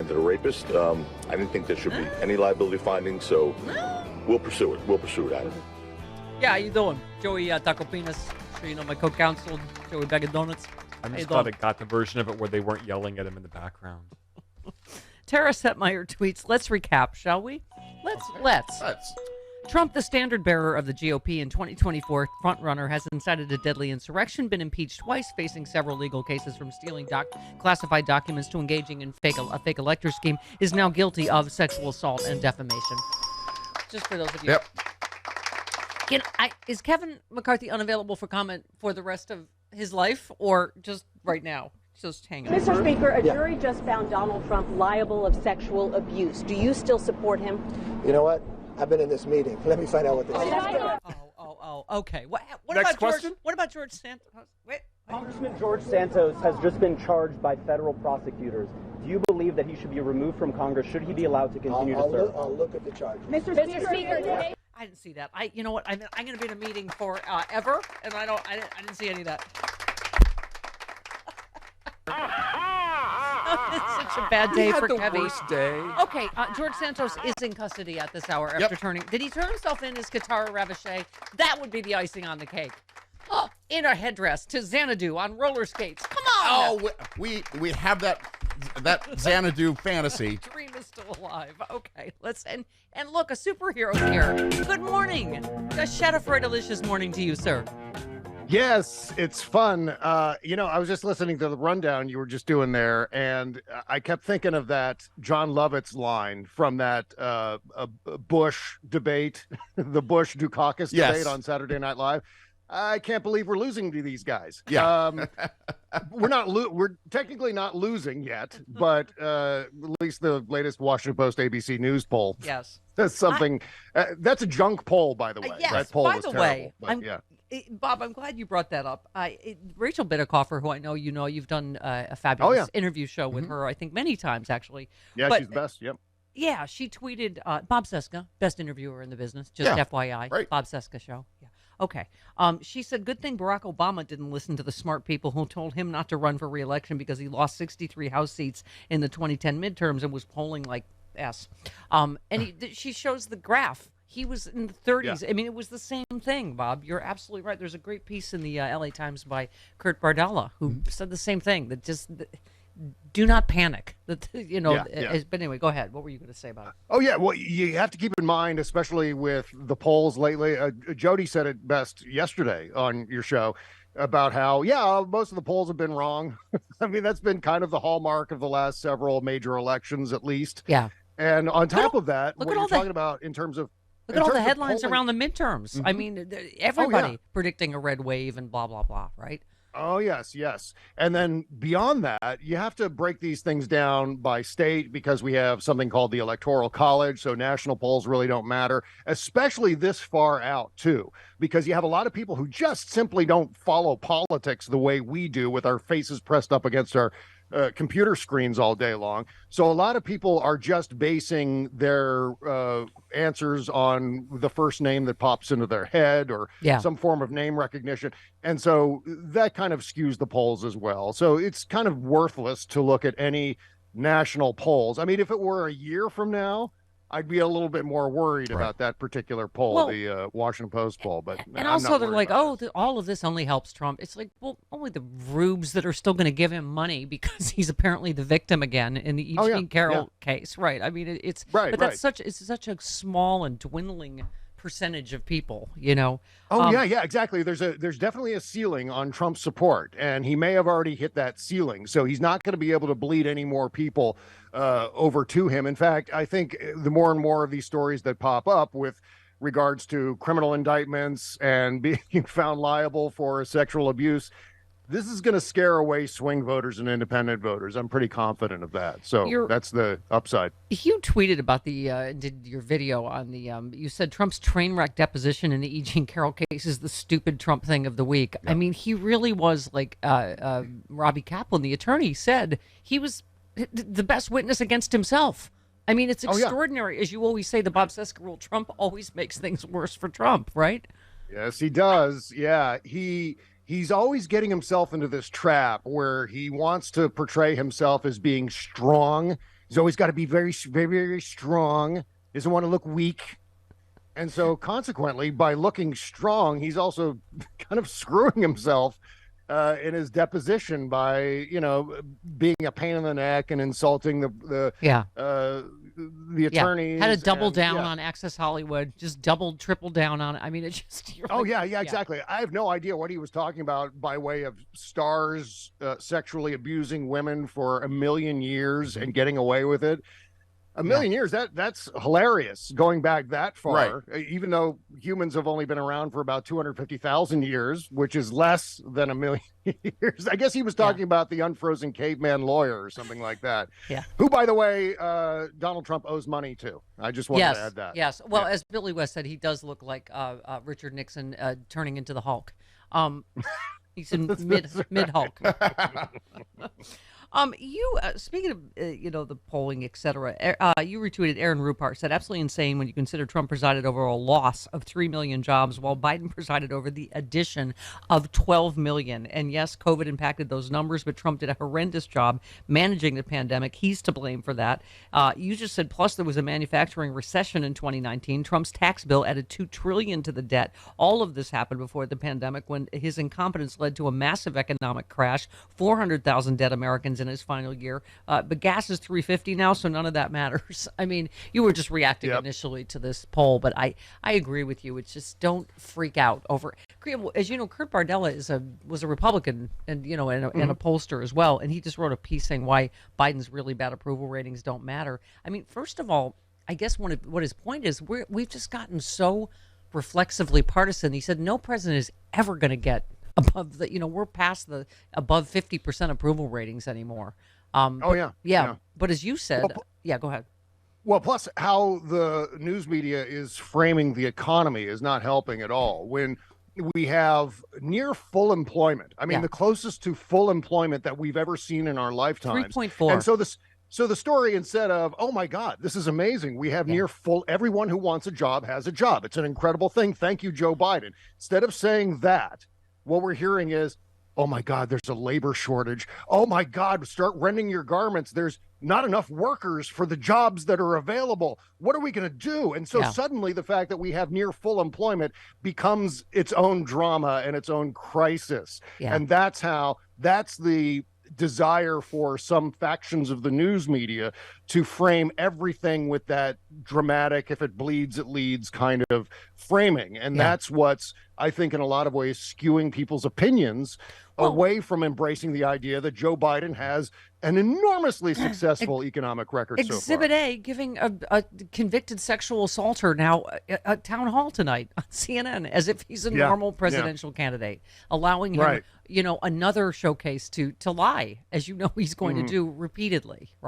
convicted a rapist. I didn't think there should be any liability findings, so we'll pursue it. We'll pursue it, Adam. Yeah, how you doing? Joey Tacopinas. Sure you know my co-counsel, Joey Bag of Donuts. I'm just glad I got the version of it where they weren't yelling at him in the background. Tara Setmeyer tweets, let's recap, shall we? Let's. Trump, the standard bearer of the GOP and 2024 frontrunner, has incited a deadly insurrection, been impeached twice, facing several legal cases from stealing classified documents to engaging in a fake elector scheme, is now guilty of sexual assault and defamation. Just for those of you. Yep. Is Kevin McCarthy unavailable for comment for the rest of his life or just right now? Just hang on. Mr. Speaker, a jury just found Donald Trump liable of sexual abuse. Do you still support him? You know what? I've been in this meeting. Let me find out what this is. Okay. What Next about question? What about George Santos? Wait. Congressman George Santos has just been charged by federal prosecutors. Do you believe that he should be removed from Congress? Should he be allowed to continue to serve? I'll look at the charges. Mr. Speaker, today. I didn't see that. You know what? I'm going to be in a meeting for ever, and I didn't see any of that. It's such a bad day for Kevin. Worst day. Okay, George Santos is in custody at this hour after turning. Did he turn himself in as Katara Ravachey? That would be the icing on the cake. Oh, in a headdress to Xanadu on roller skates. Come on. Oh, we have that Xanadu fantasy. Dream is still alive. Okay, let's and look, a superhero's here. Good morning. A Shatterfroy delicious morning to you, sir. Yes, it's fun. I was just listening to the rundown you were just doing there, and I kept thinking of that John Lovett's line from that Bush debate, the Bush-Dukakis debate on Saturday Night Live. I can't believe we're losing to these guys. Yeah. We're technically not losing yet, but at least the latest Washington Post ABC News poll. Yes. That's something. That's a junk poll, by the way. Yes, that poll by was the terrible, way, but Bob, I'm glad you brought that up. Rachel Bittercoffer, who I know you've done a fabulous interview show with her, I think many times actually. Yeah, but, she's the best. Yep. Yeah, she tweeted Bob Cesca, best interviewer in the business. Just FYI, right. Bob Cesca show. Yeah. Okay. She said, good thing Barack Obama didn't listen to the smart people who told him not to run for re-election because he lost 63 House seats in the 2010 midterms and was polling like S. She shows the graph. He was in the 30s. Yeah. I mean, it was the same thing, Bob. You're absolutely right. There's a great piece in the LA Times by Kurt Bardella who said the same thing, that just do not panic. But anyway, go ahead. What were you going to say about it? Oh, yeah. Well, you have to keep in mind, especially with the polls lately. Jody said it best yesterday on your show about how, most of the polls have been wrong. I mean, that's been kind of the hallmark of the last several major elections, at least. Yeah. And on top of that, what you're talking about in terms of Look at all the headlines around the midterms. Mm-hmm. I mean, everybody predicting a red wave and blah, blah, blah, right? Oh, yes. And then beyond that, you have to break these things down by state because we have something called the Electoral College. So national polls really don't matter, especially this far out, too, because you have a lot of people who just simply don't follow politics the way we do with our faces pressed up against our computer screens all day long. So a lot of people are just basing their answers on the first name that pops into their head or some form of name recognition. And so that kind of skews the polls as well. So it's kind of worthless to look at any national polls. I mean, if it were a year from now, I'd be a little bit more worried about that particular poll, the Washington Post poll. But and also they're like, all of this only helps Trump. It's like, well, only the rubes that are still going to give him money because he's apparently the victim again in the Carroll case, right? I mean, it's that's such a small and dwindling percentage of people, you know. Exactly. There's definitely a ceiling on Trump's support, and he may have already hit that ceiling, so he's not going to be able to bleed any more people over to him. In fact, I think the more and more of these stories that pop up with regards to criminal indictments and being found liable for sexual abuse, this is going to scare away swing voters and independent voters. I'm pretty confident of that. So that's the upside. You tweeted about did your video on the, you said Trump's train wreck deposition in the E. Jean Carroll case is the stupid Trump thing of the week. Yep. I mean, he really was like Robbie Kaplan, the attorney, said he was the best witness against himself. I mean, it's extraordinary. As you always say, the Bob Cesca rule, Trump always makes things worse for Trump, right? Yes, he does. Yeah, He's always getting himself into this trap where he wants to portray himself as being strong He's always got to be very, very, very strong. Doesn't want to look weak. And so consequently, by looking strong, he's also kind of screwing himself in his deposition by, being a pain in the neck and insulting the attorneys. Had to double down on Access Hollywood, just triple down on it. I mean, it just. Exactly. I have no idea what he was talking about by way of stars sexually abusing women for 1,000,000 years and getting away with it. 1,000,000 years, that's hilarious going back that far, even though humans have only been around for about 250,000 years, which is less than 1,000,000 years. I guess he was talking about the unfrozen caveman lawyer or something like that. Yeah. Who, by the way, Donald Trump owes money to. I just wanted to add that. Yes. Well, as Billy West said, he does look like Richard Nixon turning into the Hulk. He's in mid Hulk. You speaking of the polling, etc. You retweeted Aaron Rupart said absolutely insane when you consider Trump presided over a loss of 3 million jobs while Biden presided over the addition of 12 million. And yes, COVID impacted those numbers, but Trump did a horrendous job managing the pandemic. He's to blame for that. You just said plus there was a manufacturing recession in 2019. Trump's tax bill added $2 trillion to the debt. All of this happened before the pandemic when his incompetence led to a massive economic crash. 400,000 dead Americans in his final year. But gas is $3.50 now, so none of that matters. I mean, you were just reacting initially to this poll, but I agree with you. It's just don't freak out over. As you know, Kurt Bardella was a Republican and and a pollster as well, and he just wrote a piece saying why Biden's really bad approval ratings don't matter. I mean, first of all, I guess what his point is, we've just gotten so reflexively partisan. He said no president is ever going to get above we're past the above 50% approval ratings anymore. But as you said, go ahead. Well, plus how the news media is framing the economy is not helping at all. When we have near full employment, I mean, the closest to full employment that we've ever seen in our lifetimes. 3.4. And so the story, instead of, oh my God, this is amazing, we have near full, everyone who wants a job has a job. It's an incredible thing. Thank you, Joe Biden. Instead of saying that, what we're hearing is, oh my God, there's a labor shortage. Oh my God, start renting your garments. There's not enough workers for the jobs that are available. What are we going to do? And so suddenly the fact that we have near full employment becomes its own drama and its own crisis. Yeah. And that's the desire for some factions of the news media to frame everything with that dramatic, if it bleeds, it leads kind of framing. And that's what's, I think, in a lot of ways, skewing people's opinions away from embracing the idea that Joe Biden has an enormously successful economic record so far. Exhibit A giving a convicted sexual assaulter now a town hall tonight on CNN as if he's a normal presidential candidate, allowing him, another showcase to lie, as you know he's going to do repeatedly.